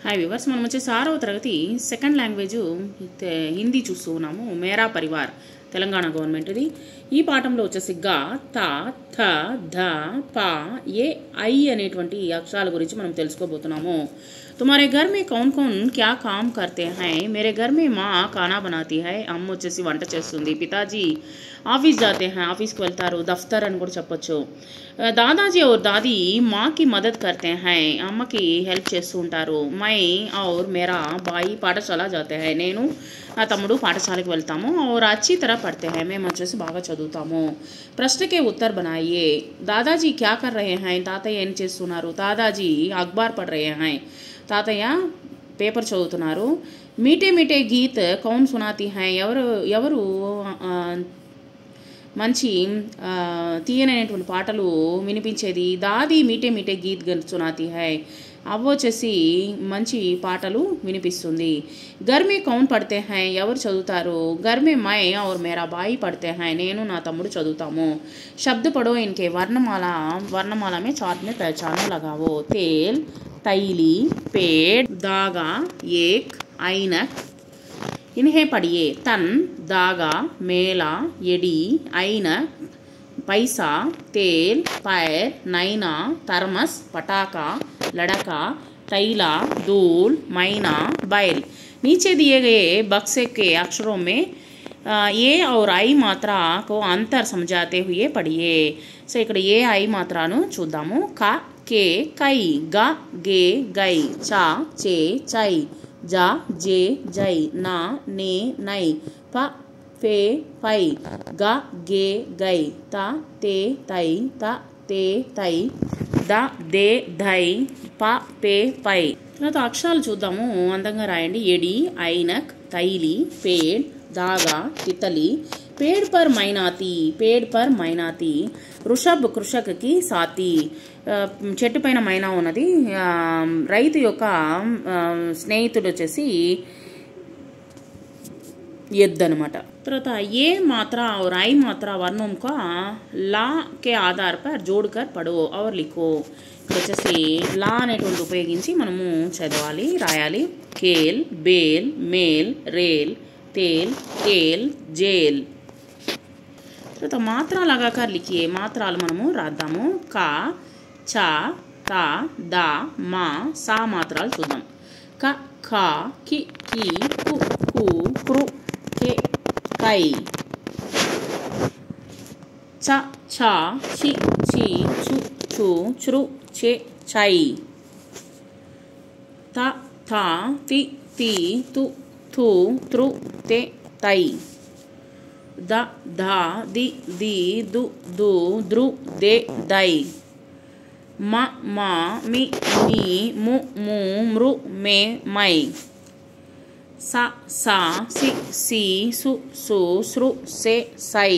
Hi viewers, మనం వచ్చేసి 6వ తరగతి సెకండ్ లాంగ్వేజ్ హిందీ చూస్తూ ఉన్నాము. మేరా పరివార్ తెలంగాణ గవర్నమెంట్ ఇది. ఈ పాఠంలో వచ్చేసి గా, తా, థ, ధ, ప, ఏ, ఐ అనేటువంటి అక్షరాల గురించి మనం తెలుసుకోబోతున్నాము. तुम्हारे घर में कौन कौन क्या काम करते हैं? मेरे घर में माँ खाना बनाती है. అమ్మ వచ్చేసి వంట చేస్తుంది. పితాజీ ఆఫీస్ जाते हैं, ఆఫీస్కి వెళ్తారు. దఫ్తర్ అని కూడా చెప్పొచ్చు. दादाजी और दादी माँ की मदद करते हैं, అమ్మకి హెల్ప్ చేస్తూ ఉంటారు. मैं और मेरा भाई పాఠశాల जाते हैं, నేను నా తమ్ముడు పాఠశాలకు వెళ్తాము. और अच्छी तरह पढ़ते हैं, మేము వచ్చేసి బాగా చదువుతాము. प्रश्न के उत्तर बनाइए. दादाजी क्या कर रहे हैं? తాతయ్య ఏం చేస్తున్నారు? दादाजी अखबार पढ़ रहे हैं, తాతయ్య పేపర్ చదువుతున్నారు. మీటే మీటే గీత్ కౌన్ సునాతి హై, ఎవరు మంచి తీయనైనటువంటి పాటలు వినిపించేది? దాది మీటే మీటే గీత్ సునాతి హై, అవ్వ వచ్చేసి మంచి పాటలు వినిపిస్తుంది. గర్మే కౌన్ పడితే హై, ఎవరు చదువుతారు? గర్మే మై और मेरा भाई పడితే హై, నేను నా తమ్ముడు చదువుతాము. శబ్ద పడో ఇన్కే వర్ణమాల में चार्ट में पहचानो लगाओ. तेल, तैली, पेड़, धागा, एक, ऐनक. इन्हें पढ़िए. तन, धागा, मेला, एडी, ऐनक, पैसा, तेल, पैर, नैना, थर्मस, पटाखा, लड़का, तैला, धूल, मैना, बैल. नीचे दिए गए बक्से के अक्षरों में ఏ और ఐ మాత్రా को अंतर समझाते हुए पढ़िए. సో ఇక్కడ ఏ ఐ మాత్రాను చూద్దాము. క, కే, కై, గ, గే, గై, చ, చే, చై, జ, జే, జై, నా, నే, నై, ప, ఫే, పై, గ, గే, గై, త, తే, తై, త, తే, తై, ద, దే, ధై, ప, పే, పై. తర్వాత అక్షరాలు చూద్దాము, అందంగా రాయండి. ఎడి, ఐనక్, తైలి, పేడ్, धागा, तितली. पेड़ पर मैनाती, पेड़ पर मैनाती. వృషభ్ కృషక్కి సాతి, చెట్టు పైన మైనా ఉన్నది. రైతు యొక్క స్నేహితుడు వచ్చేసి ఎద్దు అనమాట. తర్వాత ఏ మాత్ర और ఐ మాత్ర वर्णों का లా के आधार पर जोड़कर पढ़ो और लिखो. ఇక్కడ వచ్చేసి లా అనేటువంటి ఉపయోగించి మనము చదవాలి, రాయాలి. కేల్, బేల్, మేల్, రేల్, तेल, केल, जेल. తర్వాత మాత్ర लगाकर लिखिए. మాత్రాలు మనము రాద్దాము. క, చ, త, ద, మ, సా మాత్రాలు చూద్దాం. క, ఖ, కి, కి, కు, కు, కృ, కె, కై. చ, ఛ, చి, చి, చు, ఛు, ఛృ, చె, చై. త, థ, తి, తి, తు, थु, त्रु, ते, तै. द, धा, दि, दी, दु, दु, द्रु, दे, दै. म, मा, मि, मी, मु, मु, मृ, मे, मै. स, सा, सि, सी, सु, सु, सृ, से, सै.